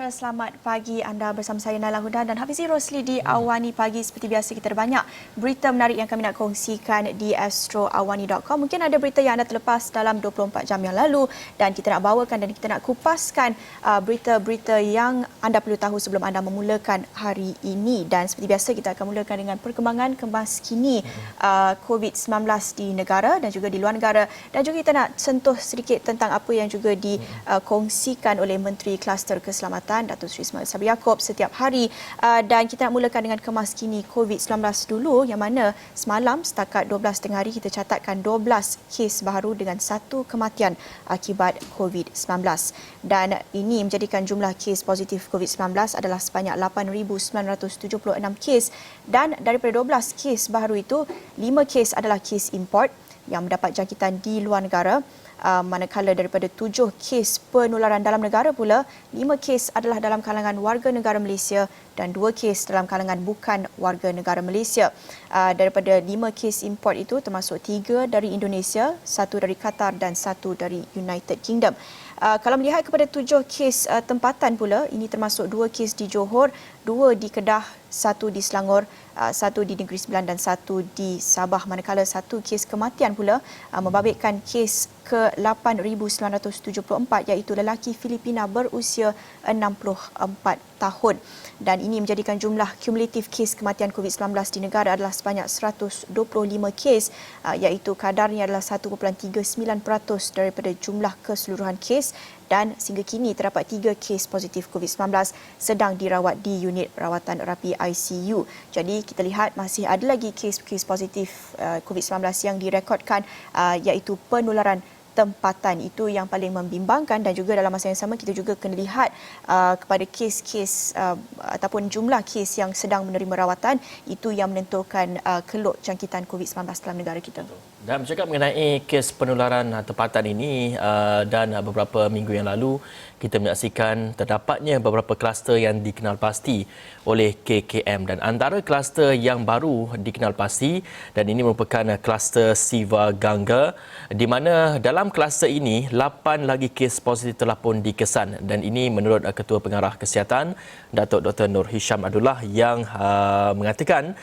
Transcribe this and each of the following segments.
sejahtera, selamat pagi anda bersama saya Naila Huda dan Hafizi Rosli di Awani Pagi. Seperti biasa kita ada banyak berita menarik yang kami nak kongsikan di astroawani.com. Mungkin ada berita yang anda terlepas dalam 24 jam yang lalu dan kita nak bawakan dan kita nak kupaskan berita-berita yang anda perlu tahu sebelum anda memulakan hari ini. Dan seperti biasa kita akan mulakan dengan perkembangan kemas kini COVID-19 di negara dan juga di luar negara, dan juga kita nak sentuh sedikit tentang apa yang juga dikongsikan oleh Menteri Kluster Keselamatan Datuk Seri Ismail Sabri Yaakob setiap hari. Dan kita nak mulakan dengan kemas kini COVID-19 dulu, yang mana semalam setakat 12 tengah hari kita catatkan 12 kes baru dengan 1 kematian akibat COVID-19. Dan ini menjadikan jumlah kes positif COVID-19 adalah sebanyak 8,976 kes, dan daripada 12 kes baru itu 5 kes adalah kes import yang mendapat jangkitan di luar negara. Manakala daripada 7 kes penularan dalam negara pula, 5 kes adalah dalam kalangan warga negara Malaysia dan 2 kes dalam kalangan bukan warga negara Malaysia. Daripada 5 kes import itu termasuk 3 dari Indonesia, 1 dari Qatar dan 1 dari United Kingdom. Kalau melihat kepada 7 kes tempatan pula, ini termasuk 2 kes di Johor, 2 di Kedah, 1 di Selangor, 1 di Negeri Sembilan dan 1 di Sabah. Manakala 1 kes kematian pula membabitkan kes ke-8,974 iaitu lelaki Filipina berusia 64 tahun. Dan ini menjadikan jumlah kumulatif kes kematian COVID-19 di negara adalah sebanyak 125 kes, iaitu kadarnya adalah 1.39% daripada jumlah keseluruhan kes, dan sehingga kini terdapat 3 kes positif COVID-19 sedang dirawat di unit rawatan rapi ICU. Jadi kita lihat masih ada lagi kes-kes positif COVID-19 yang direkodkan, iaitu penularan tempatan. Itu yang paling membimbangkan, dan juga dalam masa yang sama kita juga kena lihat kepada kes-kes ataupun jumlah kes yang sedang menerima rawatan, itu yang menentukan keluk jangkitan COVID-19 dalam negara kita. Dan bercakap mengenai kes penularan tempatan ini, dan beberapa minggu yang lalu kita menyaksikan terdapatnya beberapa kluster yang dikenal pasti oleh KKM, dan antara kluster yang baru dikenal pasti dan ini merupakan kluster Siva Gangga, di mana dalam kluster ini 8 lagi kes positif telah pun dikesan, dan ini menurut Ketua Pengarah Kesihatan Datuk Dr. Nur Hisham Abdullah yang mengatakan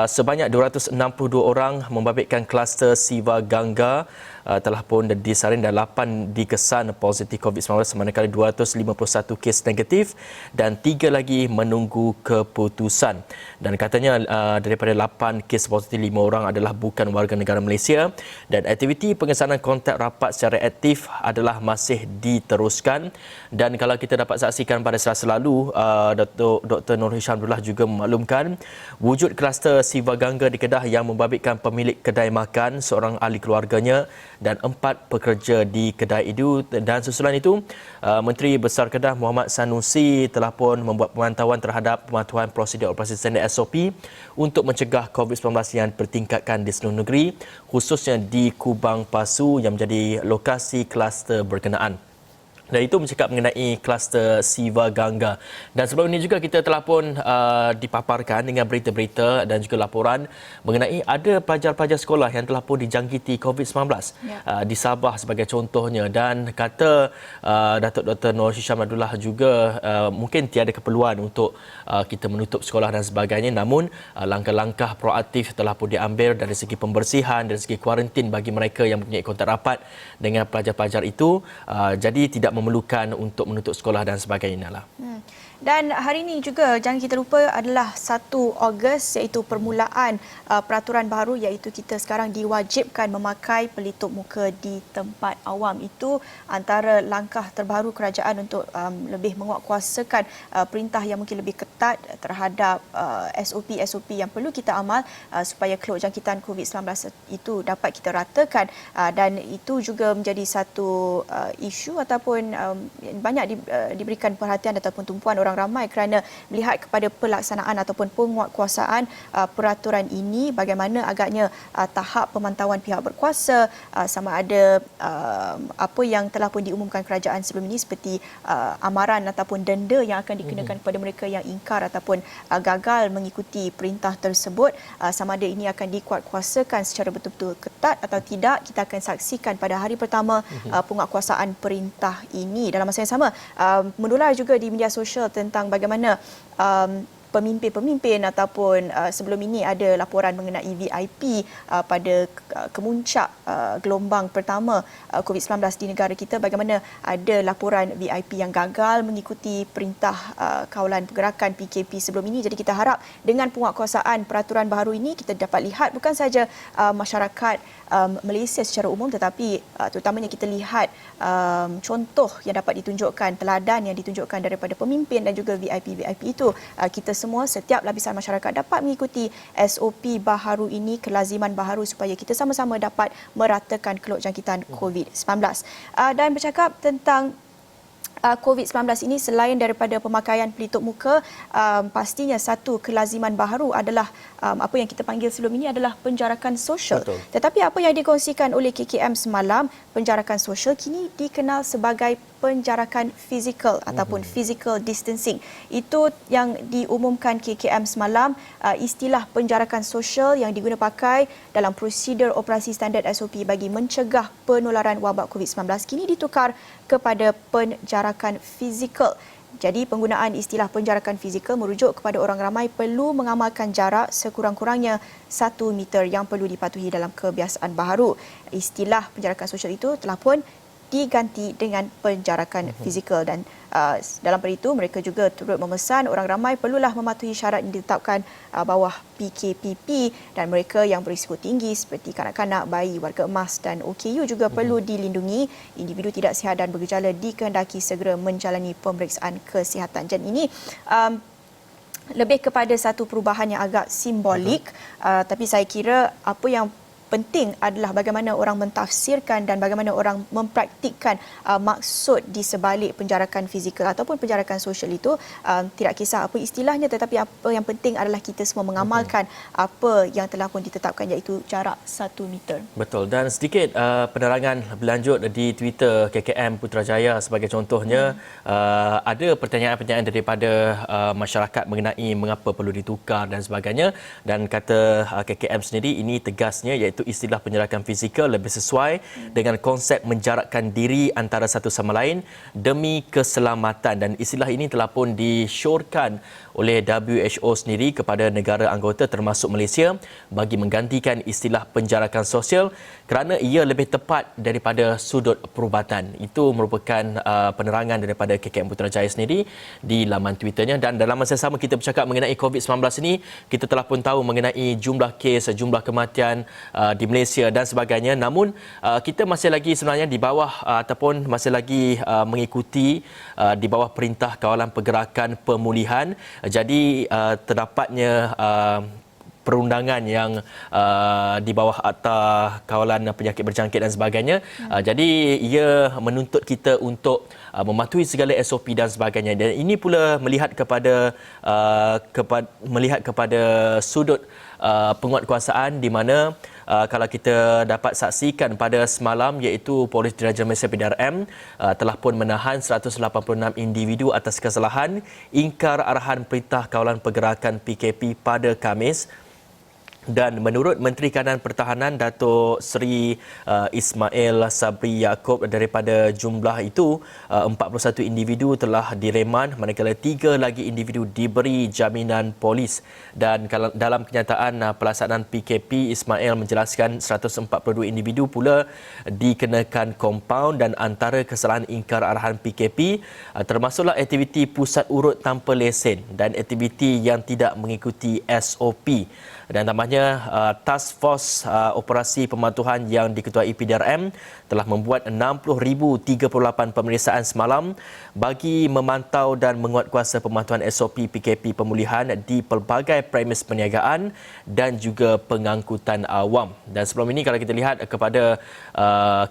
sebanyak 262 orang membabitkan kluster Siva Gangga telah pun disaring dan 8 dikesan positif COVID-19, manakala 251 kes negatif dan 3 lagi menunggu keputusan. Dan katanya daripada 8 kes positif, 5 orang adalah bukan warga negara Malaysia, dan aktiviti pengesanan kontak rapat secara aktif adalah masih diteruskan. Dan kalau kita dapat saksikan pada Selasa lalu, Dr. Nur Hisham Abdullah juga memaklumkan wujud kluster Siva Gangga di Kedah yang membabitkan pemilik kedai makan, seorang ahli keluarganya dan 4 pekerja di kedai itu. Dan susulan itu, Menteri Besar Kedah Muhammad Sanusi telah pun membuat pemantauan terhadap pematuhan prosedur operasi standard SOP untuk mencegah COVID-19 yang bertingkatkan di seluruh negeri, khususnya di Kubang Pasu yang menjadi lokasi kluster berkenaan. Dan itu bercakap mengenai kluster Siva Gangga. Dan sebelum ini juga kita telah pun dipaparkan dengan berita-berita dan juga laporan mengenai ada pelajar-pelajar sekolah yang telah pun dijangkiti COVID-19 di Sabah sebagai contohnya. Dan kata Datuk Dr. Nur Hisham Abdullah juga mungkin tiada keperluan untuk kita menutup sekolah dan sebagainya, namun langkah-langkah proaktif telah pun diambil dari segi pembersihan, dari segi kuarantin bagi mereka yang mempunyai kontak rapat dengan pelajar-pelajar itu. Jadi tidak memerlukan untuk menutup sekolah dan sebagainya lah. Dan hari ini juga jangan kita lupa adalah 1 Ogos, iaitu permulaan peraturan baru, iaitu kita sekarang diwajibkan memakai pelitup muka di tempat awam. Itu antara langkah terbaru kerajaan untuk lebih menguatkuasakan perintah yang mungkin lebih ketat terhadap SOP-SOP yang perlu kita amal supaya keluk jangkitan COVID-19 itu dapat kita ratakan. Dan itu juga menjadi satu isu ataupun banyak diberikan perhatian ataupun tumpuan orang orang ramai kerana melihat kepada pelaksanaan ataupun penguatkuasaan peraturan ini, bagaimana agaknya tahap pemantauan pihak berkuasa, sama ada apa yang telah pun diumumkan kerajaan sebelum ini seperti amaran ataupun denda yang akan dikenakan kepada mereka yang ingkar ataupun gagal mengikuti perintah tersebut, sama ada ini akan dikuatkuasakan secara betul-betul ketat atau tidak. Kita akan saksikan pada hari pertama penguatkuasaan perintah ini. Dalam masa yang sama, mendular juga di media sosial tentang bagaimana pemimpin-pemimpin ataupun sebelum ini ada laporan mengenai VIP pada kemuncak gelombang pertama COVID-19 di negara kita, bagaimana ada laporan VIP yang gagal mengikuti perintah kawalan pergerakan PKP sebelum ini. Jadi kita harap dengan penguatkuasaan peraturan baharu ini kita dapat lihat bukan saja masyarakat Malaysia secara umum, tetapi terutamanya kita lihat contoh yang dapat ditunjukkan, teladan yang ditunjukkan daripada pemimpin dan juga VIP-VIP itu. Kita semua, setiap lapisan masyarakat dapat mengikuti SOP baharu ini, kelaziman baharu supaya kita sama-sama dapat meratakan keluk jangkitan COVID-19. Dan bercakap tentang COVID-19 ini, selain daripada pemakaian pelitup muka, pastinya satu kelaziman baharu adalah apa yang kita panggil sebelum ini adalah penjarakan sosial. Betul. Tetapi apa yang dikongsikan oleh KKM semalam, penjarakan sosial kini dikenal sebagai penjarakan fizikal ataupun physical distancing. Itu yang diumumkan KKM semalam, istilah penjarakan sosial yang diguna pakai dalam prosedur operasi standard SOP bagi mencegah penularan wabak COVID-19 kini ditukar kepada penjarakan fizikal. Jadi penggunaan istilah penjarakan fizikal merujuk kepada orang ramai perlu mengamalkan jarak sekurang-kurangnya 1 meter yang perlu dipatuhi dalam kebiasaan baharu. Istilah penjarakan sosial itu telah pun diganti dengan penjarakan fizikal, dan dalam pada itu mereka juga turut memesan orang ramai perlulah mematuhi syarat yang ditetapkan bawah PKPP, dan mereka yang berisiko tinggi seperti kanak-kanak, bayi, warga emas dan OKU juga perlu dilindungi. Individu tidak sihat dan bergejala dikehendaki segera menjalani pemeriksaan kesihatan. Dan ini lebih kepada satu perubahan yang agak simbolik, tapi saya kira apa yang penting adalah bagaimana orang mentafsirkan dan bagaimana orang mempraktikkan maksud di sebalik penjarakan fizikal ataupun penjarakan sosial itu. Tidak kisah apa istilahnya, tetapi apa yang penting adalah kita semua mengamalkan apa yang telah pun ditetapkan, iaitu jarak 1 meter. Betul. Dan sedikit penerangan berlanjut di Twitter KKM Putrajaya sebagai contohnya, ada pertanyaan-pertanyaan daripada masyarakat mengenai mengapa perlu ditukar dan sebagainya, dan kata KKM sendiri ini tegasnya iaitu istilah penjarakan fizikal lebih sesuai dengan konsep menjarakkan diri antara satu sama lain demi keselamatan, dan istilah ini telah pun disyorkan oleh WHO sendiri kepada negara anggota termasuk Malaysia bagi menggantikan istilah penjarakan sosial kerana ia lebih tepat daripada sudut perubatan. Itu merupakan penerangan daripada KKM Putrajaya sendiri di laman Twitternya. Dan dalam masa sama kita bercakap mengenai COVID-19 ini, kita telah pun tahu mengenai jumlah kes, jumlah kematian di Malaysia dan sebagainya. Namun kita masih lagi sebenarnya di bawah ataupun masih lagi mengikuti di bawah perintah kawalan pergerakan pemulihan. Jadi terdapatnya perundangan yang di bawah Akta Kawalan Penyakit Berjangkit dan sebagainya. Jadi ia menuntut kita untuk mematuhi segala SOP dan sebagainya. Dan ini pula melihat kepada sudut penguatkuasaan di mana kalau kita dapat saksikan pada semalam, iaitu Polis Diraja Malaysia PDRM telah pun menahan 186 individu atas kesalahan ingkar arahan Perintah Kawalan Pergerakan PKP pada Khamis. Dan menurut Menteri Kanan Pertahanan Datuk Seri Ismail Sabri Yaakob, daripada jumlah itu 41 individu telah direman manakala 3 lagi individu diberi jaminan polis. Dan dalam kenyataan pelaksanaan PKP, Ismail menjelaskan 142 individu pula dikenakan kompaun, dan antara kesalahan ingkar arahan PKP termasuklah aktiviti pusat urut tanpa lesen dan aktiviti yang tidak mengikuti SOP. Dan tambahnya Task Force Operasi Pematuhan yang diketuai PDRM telah membuat 60,038 pemeriksaan semalam bagi memantau dan menguatkuasa pematuhan SOP PKP pemulihan di pelbagai premis perniagaan dan juga pengangkutan awam. Dan sebelum ini kalau kita lihat kepada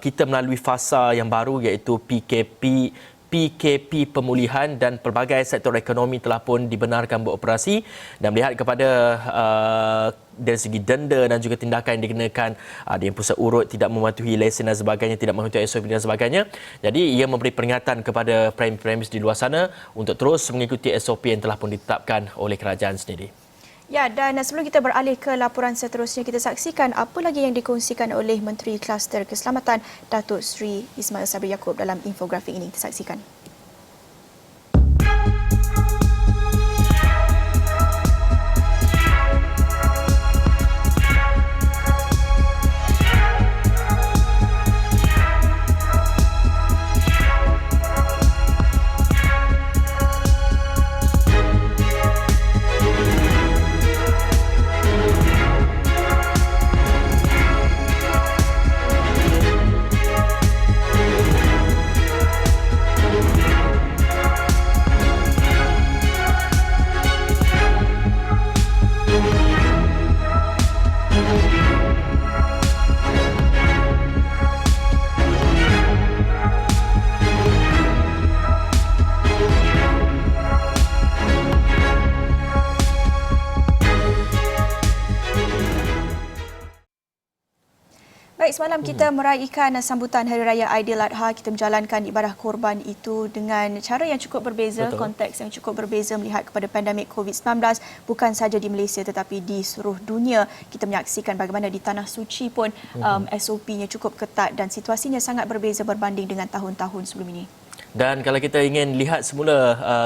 kita melalui fasa yang baru iaitu PKP PKP pemulihan dan pelbagai sektor ekonomi telah pun dibenarkan beroperasi, dan melihat kepada dari segi denda dan juga tindakan yang dikenakan ada yang pusat urut tidak mematuhi lesen dan sebagainya, tidak mematuhi SOP dan sebagainya. Jadi ia memberi peringatan kepada premis di luar sana untuk terus mengikuti SOP yang telah pun ditetapkan oleh kerajaan sendiri. Ya, dan sebelum kita beralih ke laporan seterusnya, kita saksikan apa lagi yang dikongsikan oleh Menteri Kluster Keselamatan Datuk Seri Ismail Sabri Yaakob dalam infografik ini. Kita saksikan. Baik, semalam kita meraihkan sambutan Hari Raya Aidiladha. Kita menjalankan ibadah korban itu dengan cara yang cukup berbeza, betul, konteks yang cukup berbeza melihat kepada pandemik COVID-19, bukan saja di Malaysia tetapi di seluruh dunia. Kita menyaksikan bagaimana di Tanah Suci pun SOP-nya cukup ketat dan situasinya sangat berbeza berbanding dengan tahun-tahun sebelum ini. Dan kalau kita ingin lihat semula,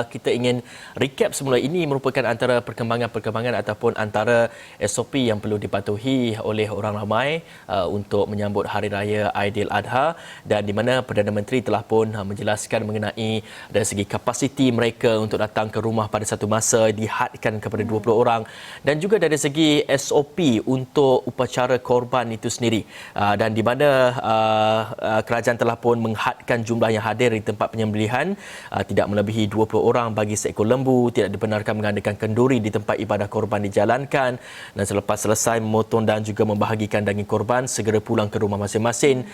kita ingin recap semula, ini merupakan antara perkembangan-perkembangan ataupun antara SOP yang perlu dipatuhi oleh orang ramai untuk menyambut Hari Raya Aidiladha, dan di mana Perdana Menteri telah pun menjelaskan mengenai dari segi kapasiti mereka untuk datang ke rumah pada satu masa dihadkan kepada 20 orang, dan juga dari segi SOP untuk upacara korban itu sendiri, dan di mana kerajaan telah pun menghadkan jumlah yang hadir di tempat penyembelihan tidak melebihi 20 orang bagi seekor lembu, tidak dibenarkan mengadakan kenduri di tempat ibadah korban dijalankan, dan selepas selesai memotong dan juga membahagikan daging korban segera pulang ke rumah masing-masing.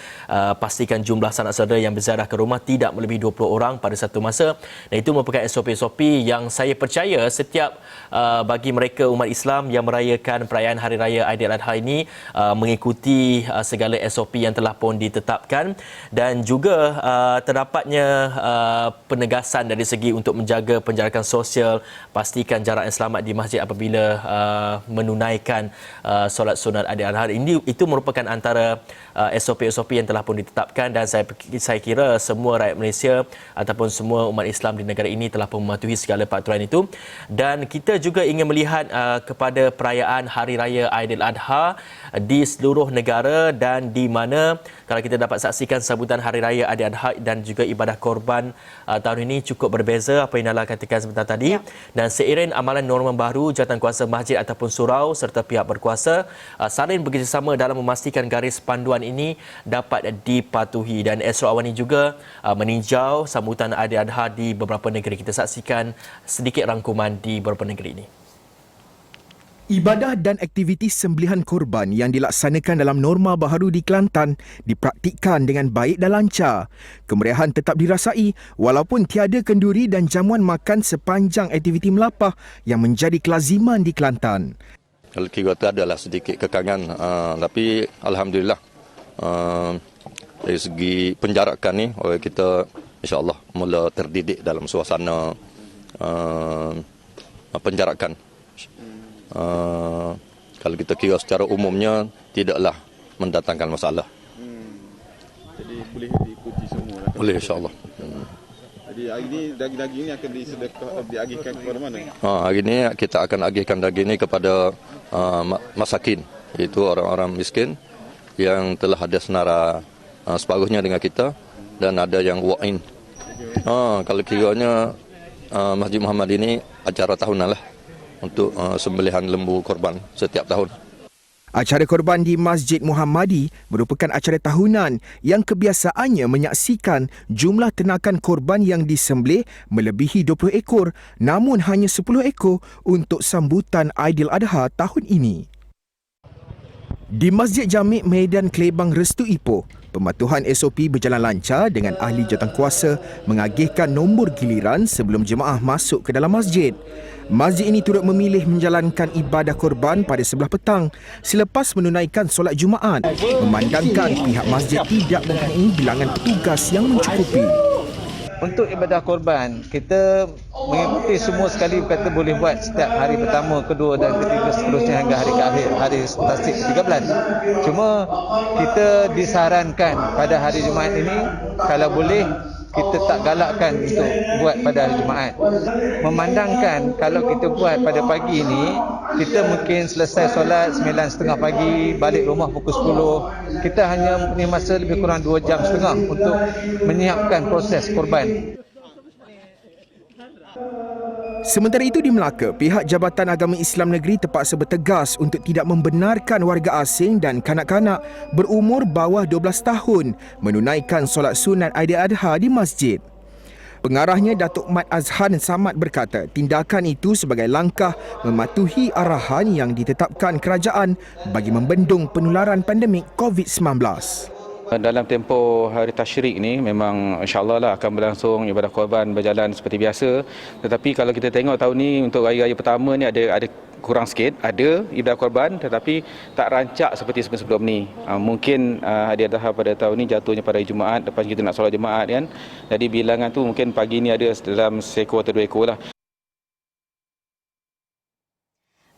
Pastikan jumlah sanak saudara yang berziarah ke rumah tidak melebihi 20 orang pada satu masa, dan itu merupakan SOP-SOP yang saya percaya setiap bagi mereka umat Islam yang merayakan perayaan Hari Raya Aidiladha ini mengikuti segala SOP yang telah pun ditetapkan, dan juga terdapatnya penegasan dari segi untuk menjaga penjarakan sosial, pastikan jarak yang selamat di masjid apabila menunaikan solat sunat Aidiladha. Itu merupakan antara SOP-SOP yang telah pun ditetapkan, dan saya kira semua rakyat Malaysia ataupun semua umat Islam di negara ini telah pun mematuhi segala peraturan itu. Dan kita juga ingin melihat kepada perayaan Hari Raya Aidiladha di seluruh negara, dan di mana kalau kita dapat saksikan sambutan Hari Raya Aidiladha dan juga ibadah korban tahun ini cukup berbeza apa yang Nala katakan sebentar tadi. Ya. Dan seiring amalan norma baru, jawatankuasa masjid ataupun surau serta pihak berkuasa saling bekerjasama dalam memastikan garis panduan ini dapat dipatuhi. Dan Astro Awani juga meninjau sambutan Aidiladha di beberapa negeri. Kita saksikan sedikit rangkuman di beberapa negeri ini. Ibadah dan aktiviti sembelihan korban yang dilaksanakan dalam norma baharu di Kelantan dipraktikkan dengan baik dan lancar. Kemeriahan tetap dirasai walaupun tiada kenduri dan jamuan makan sepanjang aktiviti melapah yang menjadi kelaziman di Kelantan. Kalau kira tu adalah sedikit kekangan, tapi Alhamdulillah dari segi penjarakan ni kita insyaAllah mula terdidik dalam suasana penjarakan. Kalau kita kira secara umumnya tidaklah mendatangkan masalah. Jadi boleh diikuti semua lah. Boleh insya-Allah. Jadi hari ini daging-daging ini akan diagihkan kepada mana? Hari ini kita akan agihkan daging ini kepada masakin, iaitu orang-orang miskin yang telah ada senara separuhnya dengan kita, dan ada yang walk-in. Kalau kiranya Masjid Muhammad ini acara tahunan lah untuk sembelihan lembu korban setiap tahun. Acara korban di Masjid Muhammadi merupakan acara tahunan yang kebiasaannya menyaksikan jumlah ternakan korban yang disembelih melebihi 20 ekor, namun hanya 10 ekor untuk sambutan Aidiladha tahun ini. Di Masjid Jami' Medan Kelebang Restu Ipoh, Pematuhan SOP berjalan lancar dengan ahli jawatankuasa mengagihkan nombor giliran sebelum jemaah masuk ke dalam masjid. Masjid ini turut memilih menjalankan ibadah korban pada sebelah petang selepas menunaikan solat Jumaat, memandangkan pihak masjid tidak mempunyai bilangan petugas yang mencukupi. Untuk ibadah korban, kita mengikuti semua sekali kata boleh buat setiap hari pertama, kedua dan ketiga seterusnya hingga hari ke-akhir, hari tasik 13. Cuma kita disarankan pada hari Jumaat ini, kalau boleh kita tak galakkan untuk buat pada hari Jumaat. Memandangkan kalau kita buat pada pagi ini, kita mungkin selesai solat 9.30 pagi, balik rumah pukul 10. Kita hanya mempunyai masa lebih kurang 2 jam setengah untuk menyiapkan proses korban. Sementara itu di Melaka, pihak Jabatan Agama Islam Negeri terpaksa bertegas untuk tidak membenarkan warga asing dan kanak-kanak berumur bawah 12 tahun menunaikan solat sunat Aidiladha di masjid. Pengarahnya Datuk Mat Azhan Samad berkata tindakan itu sebagai langkah mematuhi arahan yang ditetapkan kerajaan bagi membendung penularan pandemik COVID-19. Dalam tempoh hari tasyrik ni memang insya-Allah lah akan berlangsung ibadah korban berjalan seperti biasa. Tetapi kalau kita tengok tahun ni untuk raya-raya pertama ni ada kurang sikit, ada ibadah korban tetapi tak rancak seperti sebelum ni. Mungkin Aidiladha pada tahun ni jatuhnya pada hari Jumaat, lepas kita nak solat Jumaat kan. Jadi bilangan tu mungkin pagi ni ada dalam seekor atau 2 ekor lah.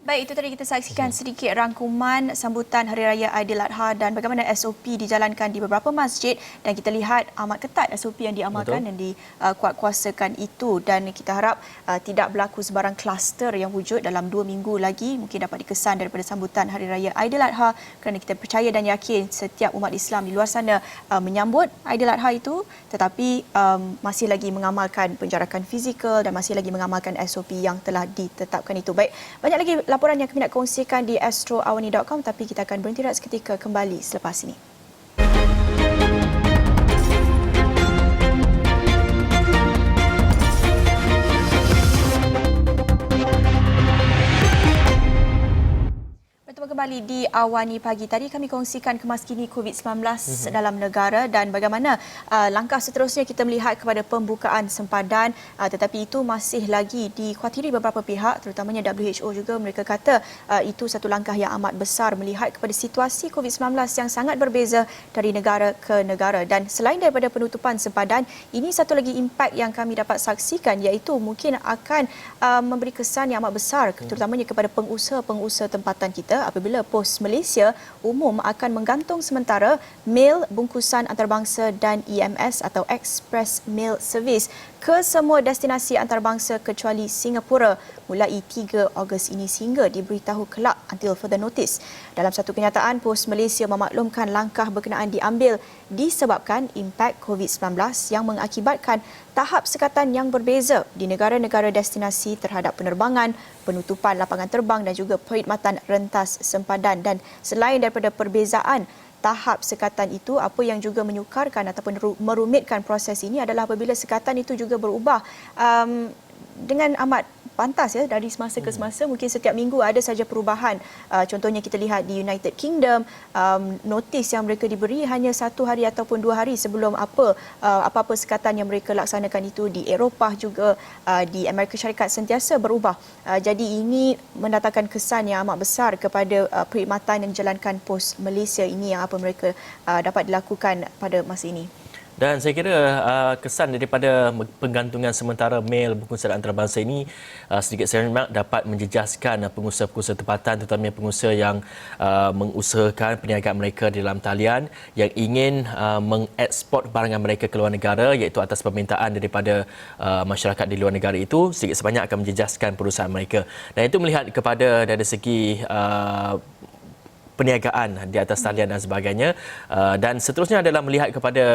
Baik, itu tadi kita saksikan sedikit rangkuman sambutan Hari Raya Aidiladha dan bagaimana SOP dijalankan di beberapa masjid, dan kita lihat amat ketat SOP yang diamalkan. Betul. Dan dikuatkuasakan itu, dan kita harap tidak berlaku sebarang kluster yang wujud dalam 2 minggu lagi. Mungkin dapat dikesan daripada sambutan Hari Raya Aidiladha, kerana kita percaya dan yakin setiap umat Islam di luar sana menyambut Aidiladha itu, tetapi masih lagi mengamalkan penjarakan fizikal dan masih lagi mengamalkan SOP yang telah ditetapkan itu. Baik, banyak lagi laporan yang kami nak kongsikan di astroawani.com, tapi kita akan berhenti seketika, kembali selepas ini. Bertemu kembali di Awani Pagi. Tadi kami kongsikan kemaskini COVID-19 dalam negara dan bagaimana langkah seterusnya kita melihat kepada pembukaan sempadan, tetapi itu masih lagi dikhawatiri beberapa pihak, terutamanya WHO juga. Mereka kata itu satu langkah yang amat besar melihat kepada situasi COVID-19 yang sangat berbeza dari negara ke negara. Dan selain daripada penutupan sempadan, ini satu lagi impak yang kami dapat saksikan, iaitu mungkin akan memberi kesan yang amat besar terutamanya kepada pengusaha-pengusaha tempatan kita apabila Pos Malaysia umum akan menggantung sementara mail bungkusan antarabangsa dan EMS atau Express Mail Service ke semua destinasi antarabangsa kecuali Singapura mulai 3 Ogos ini sehingga diberitahu kelak until further notice. Dalam satu kenyataan, Pos Malaysia memaklumkan langkah berkenaan diambil disebabkan impak COVID-19 yang mengakibatkan tahap sekatan yang berbeza di negara-negara destinasi terhadap penerbangan, penutupan lapangan terbang dan juga perkhidmatan rentas sempadan. Dan selain daripada perbezaan tahap sekatan itu, apa yang juga menyukarkan ataupun merumitkan proses ini adalah apabila sekatan itu juga berubah dengan amat pantas ya, dari semasa ke semasa. Mungkin setiap minggu ada saja perubahan. Contohnya kita lihat di United Kingdom, notis yang mereka diberi hanya 1 hari ataupun 2 hari sebelum apa-apa sekatan yang mereka laksanakan itu. Di Eropah juga, di Amerika Syarikat sentiasa berubah. Jadi ini mendatangkan kesan yang amat besar kepada perkhidmatan yang dijalankan Pos Malaysia ini, yang apa mereka dapat dilakukan pada masa ini. Dan saya kira kesan daripada penggantungan sementara mail bungkusan antarabangsa ini sedikit sebanyak dapat menjejaskan pengusaha-pengusaha tempatan, terutamanya pengusaha yang mengusahakan perniagaan mereka di dalam talian yang ingin mengeksport barangan mereka ke luar negara, iaitu atas permintaan daripada masyarakat di luar negara itu, sedikit sebanyak akan menjejaskan perusahaan mereka. Dan itu melihat kepada dari segi perniagaan di atas talian dan sebagainya. Dan seterusnya adalah melihat kepada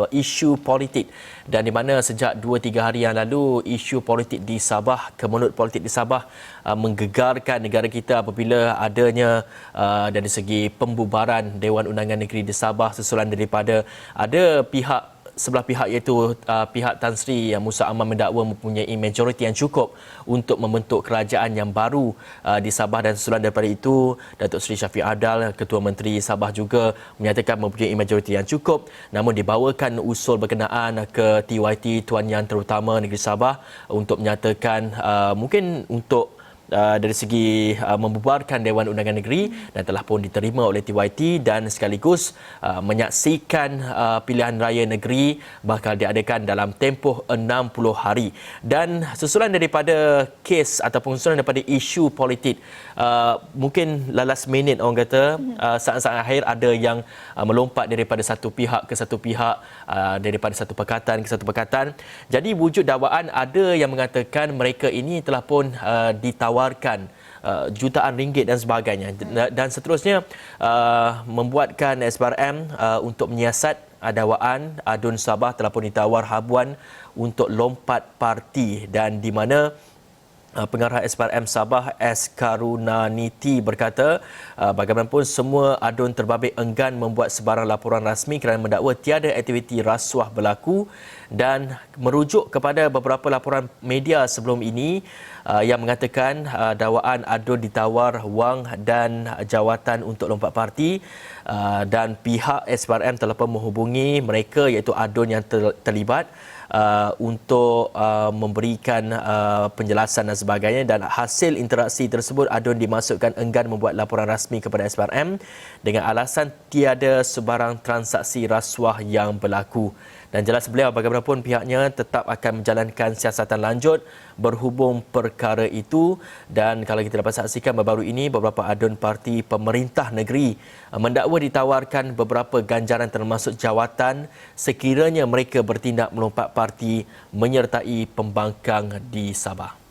isu politik, dan di mana sejak 2-3 hari yang lalu isu politik di Sabah, kemelut politik di Sabah menggegarkan negara kita apabila adanya dari segi pembubaran Dewan Undangan Negeri di Sabah susulan daripada ada pihak sebelah pihak iaitu pihak Tan Sri Musa Aman mendakwa mempunyai majoriti yang cukup untuk membentuk kerajaan yang baru di Sabah, dan susulan daripada itu Datuk Seri Shafie Adal, Ketua Menteri Sabah juga menyatakan mempunyai majoriti yang cukup, namun dibawakan usul berkenaan ke TYT Tuan Yang Terutama Negeri Sabah untuk menyatakan mungkin untuk dari segi membubarkan Dewan Undangan Negeri, dan telah pun diterima oleh TYT, dan sekaligus menyaksikan pilihan raya negeri bakal diadakan dalam tempoh 60 hari. Dan susulan daripada kes ataupun susulan daripada isu politik, mungkin last minute orang kata, saat-saat akhir ada yang melompat daripada satu pihak ke satu pihak, daripada satu pakatan ke satu pakatan. Jadi wujud dakwaan ada yang mengatakan mereka ini telah pun ditawarkan jutaan ringgit dan sebagainya, dan seterusnya membuatkan SPRM untuk menyiasat dakwaan Adun Sabah telah pun ditawar habuan untuk lompat parti, dan di mana Pengarah SPRM Sabah S. Karunaniti berkata bagaimanapun semua adun terbabit enggan membuat sebarang laporan rasmi kerana mendakwa tiada aktiviti rasuah berlaku, dan merujuk kepada beberapa laporan media sebelum ini yang mengatakan dakwaan adun ditawar wang dan jawatan untuk lompat parti, dan pihak SPRM telah pun menghubungi mereka iaitu adun yang terlibat untuk memberikan penjelasan dan sebagainya, dan hasil interaksi tersebut adun dimasukkan enggan membuat laporan rasmi kepada SPRM dengan alasan tiada sebarang transaksi rasuah yang berlaku. Dan jelas beliau bagaimanapun pihaknya tetap akan menjalankan siasatan lanjut berhubung perkara itu. Dan kalau kita dapat saksikan baru-baru ini beberapa adun parti pemerintah negeri mendakwa ditawarkan beberapa ganjaran termasuk jawatan sekiranya mereka bertindak melompat parti menyertai pembangkang di Sabah.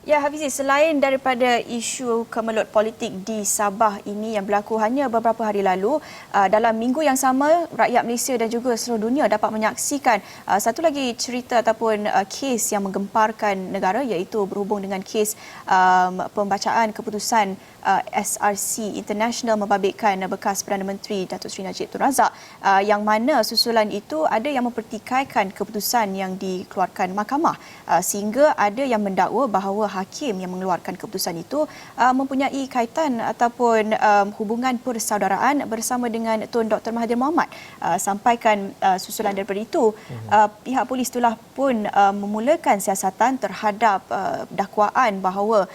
Ya, Hafizi, selain daripada isu kemelut politik di Sabah ini yang berlaku hanya beberapa hari lalu, dalam minggu yang sama, rakyat Malaysia dan juga seluruh dunia dapat menyaksikan satu lagi cerita ataupun kes yang menggemparkan negara, iaitu berhubung dengan kes pembacaan keputusan SRC International membabitkan bekas Perdana Menteri Datuk Seri Najib Tun Razak, yang mana susulan itu ada yang mempertikaikan keputusan yang dikeluarkan mahkamah, sehingga ada yang mendakwa bahawa hakim yang mengeluarkan keputusan itu mempunyai kaitan ataupun hubungan persaudaraan bersama dengan Tun Dr. Mahathir Mohamad. Sampaikan susulan daripada itu, pihak polis telah pun memulakan siasatan terhadap dakwaan bahawa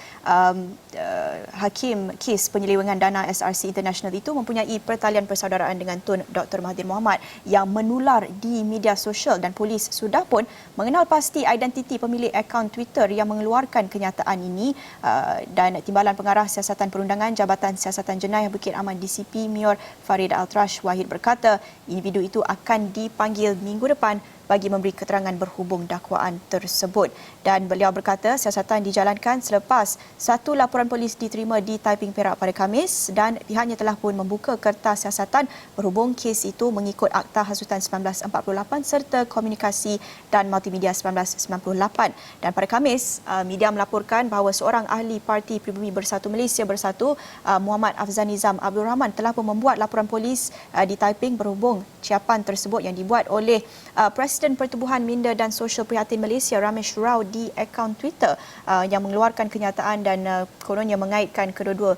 hakim kes penyelewengan dana SRC International itu mempunyai pertalian persaudaraan dengan Tun Dr. Mahathir Mohamad yang menular di media sosial, dan polis sudah pun mengenal pasti identiti pemilik akaun Twitter yang mengeluarkan kenyataan ini, dan Timbalan Pengarah Siasatan Perundangan Jabatan Siasatan Jenayah Bukit Aman DCP Mayor Farid Altrash Wahid berkata individu itu akan dipanggil minggu depan bagi memberi keterangan berhubung dakwaan tersebut. Dan beliau berkata siasatan dijalankan selepas satu laporan polis diterima di Taiping Perak pada Khamis, dan pihaknya telah pun membuka kertas siasatan berhubung kes itu mengikut Akta Hasutan 1948 serta Komunikasi dan Multimedia 1998. Dan pada Khamis, media melaporkan bahawa seorang ahli Parti Pribumi Bersatu Malaysia Bersatu, Muhammad Afzan Nizam Abdul Rahman, telah pun membuat laporan polis di Taiping berhubung ciapan tersebut yang dibuat oleh Presiden Pertubuhan Minda dan Sosial Prihatin Malaysia Ramesh Rao di akaun Twitter yang mengeluarkan kenyataan dan kononnya mengaitkan kedua-dua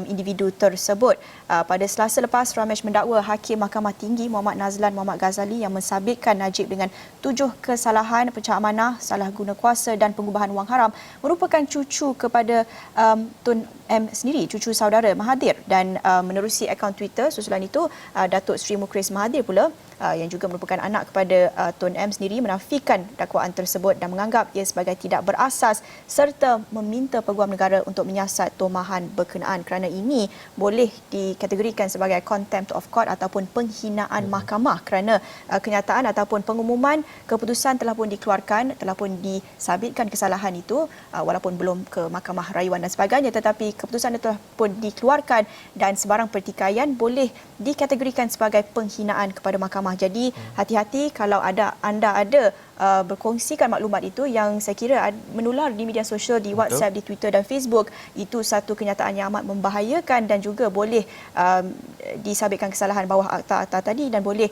individu tersebut. Pada Selasa lepas, Ramesh mendakwa Hakim Mahkamah Tinggi Muhammad Nazlan Muhammad Ghazali yang mensabitkan Najib dengan 7 kesalahan pencak amanah, salah guna kuasa dan pengubahan wang haram merupakan cucu kepada Tun M sendiri, cucu saudara Mahathir. Dan menerusi akaun Twitter susulan itu, Datuk Seri Mukris Mahathir pula yang juga merupakan anak kepada Tun M sendiri menafikan dakwaan tersebut dan menganggap ia sebagai tidak berasas serta meminta Peguam Negara untuk menyiasat tomahan berkenaan kerana ini boleh dikategorikan sebagai contempt of court ataupun penghinaan mahkamah kerana kenyataan ataupun pengumuman keputusan telah pun dikeluarkan, telah pun disabitkan kesalahan itu walaupun belum ke mahkamah rayuan dan sebagainya, tetapi keputusan itu telah pun dikeluarkan dan sebarang pertikaian boleh dikategorikan sebagai penghinaan kepada mahkamah. Jadi hati-hati kalau anda ada berkongsikan maklumat itu yang saya kira menular di media sosial, di WhatsApp, di Twitter dan Facebook. Itu satu kenyataan yang amat membahayakan dan juga boleh disabitkan kesalahan bawah akta-akta tadi dan boleh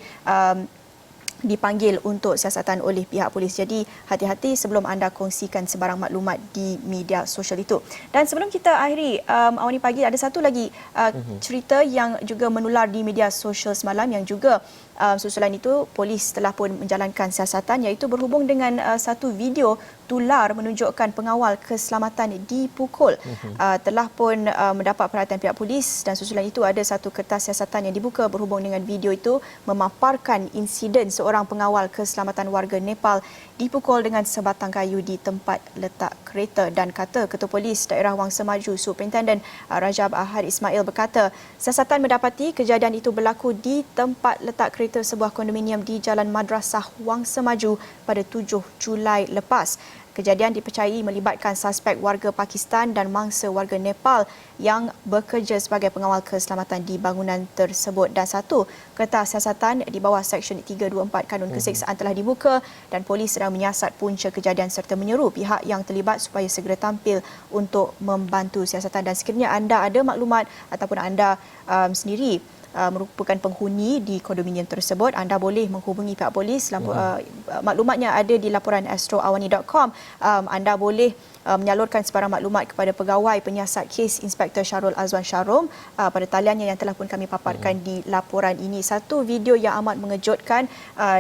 dipanggil untuk siasatan oleh pihak polis. Jadi hati-hati sebelum anda kongsikan sebarang maklumat di media sosial itu. Dan sebelum kita akhiri Awani Pagi, ada satu lagi cerita yang juga menular di media sosial semalam yang juga susulan itu polis telah pun menjalankan siasatan, iaitu berhubung dengan satu video tular menunjukkan pengawal keselamatan dipukul. Telah pun mendapat perhatian pihak polis dan susulan itu ada satu kertas siasatan yang dibuka berhubung dengan video itu memaparkan insiden seorang pengawal keselamatan warga Nepal dipukul dengan sebatang kayu di tempat letak kereta, dan kata Ketua Polis Daerah Wangsa Maju Superintenden Rajab Ahad Ismail berkata siasatan mendapati kejadian itu berlaku di tempat letak kereta sebuah kondominium di Jalan Madrasah Wangsa Maju pada 7 Julai lepas. Kejadian dipercayai melibatkan suspek warga Pakistan dan mangsa warga Nepal yang bekerja sebagai pengawal keselamatan di bangunan tersebut. Dan satu kertas siasatan di bawah Seksyen 324 Kanun Keseksaan telah dibuka dan polis sedang menyiasat punca kejadian serta menyeru pihak yang terlibat supaya segera tampil untuk membantu siasatan. Dan sekiranya anda ada maklumat ataupun anda sendiri merupakan penghuni di kondominium tersebut, anda boleh menghubungi pihak polis. Maklumatnya ada di laporan astroawani.com. Anda boleh menyalurkan sebarang maklumat kepada pegawai penyiasat kes Inspektor Syarul Azwan Syarom pada taliannya yang telah pun kami paparkan di laporan ini. Satu video yang amat mengejutkan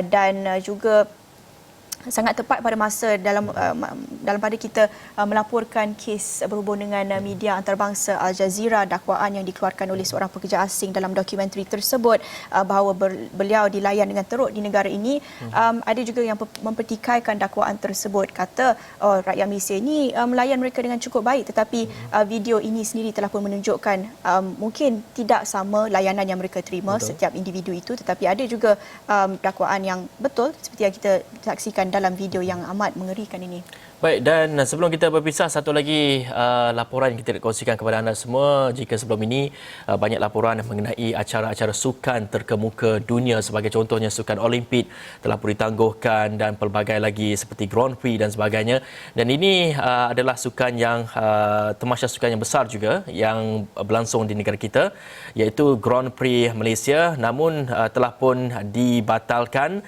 dan juga sangat tepat pada masa dalam pada kita melaporkan kes berhubung dengan media antarabangsa Al Jazeera, dakwaan yang dikeluarkan oleh seorang pekerja asing dalam dokumentari tersebut bahawa beliau dilayan dengan teruk di negara ini. Ada juga yang mempertikaikan dakwaan tersebut, kata rakyat Malaysia ini melayan mereka dengan cukup baik, tetapi video ini sendiri telah pun menunjukkan mungkin tidak sama layanan yang mereka terima setiap individu itu, tetapi ada juga dakwaan yang betul seperti yang kita saksikan dalam video yang amat mengerikan ini. Baik, dan sebelum kita berpisah, satu lagi laporan yang kita nak kongsikan kepada anda semua. Jika sebelum ini banyak laporan mengenai acara-acara sukan terkemuka dunia, sebagai contohnya sukan Olimpik telah pun ditangguhkan dan pelbagai lagi seperti Grand Prix dan sebagainya. Dan ini adalah sukan yang tamasya sukan yang besar juga yang berlangsung di negara kita, iaitu Grand Prix Malaysia, namun telah pun dibatalkan.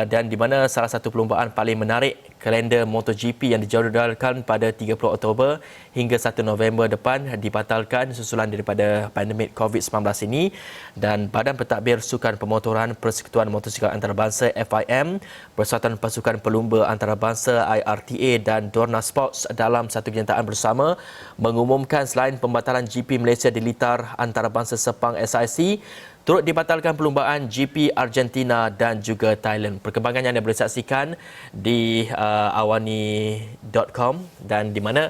Dan di mana salah satu perlumbaan paling menarik, kalender MotoGP yang dijadualkan pada 30 Oktober hingga 1 November depan dibatalkan susulan daripada pandemik COVID-19 ini. Dan Badan Pentadbir Sukan Pemotoran Persekutuan Motosikal Antarabangsa FIM, Persatuan Pasukan Pelumba Antarabangsa IRTA dan Dorna Sports dalam satu kenyataan bersama mengumumkan selain pembatalan GP Malaysia di litar antarabangsa Sepang SIC, turut dibatalkan perlumbaan GP Argentina dan juga Thailand. Perkembangannya anda boleh saksikan di awani.com, dan di mana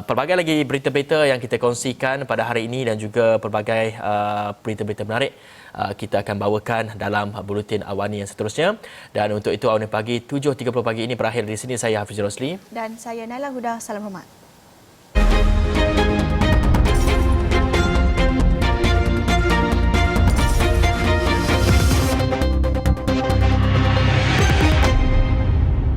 pelbagai lagi berita-berita yang kita kongsikan pada hari ini dan juga pelbagai berita-berita menarik kita akan bawakan dalam buletin Awani yang seterusnya. Dan untuk itu Awani Pagi 7.30 pagi ini berakhir di sini. Saya Hafiz Rosli dan saya Naila Huda. Salam hormat.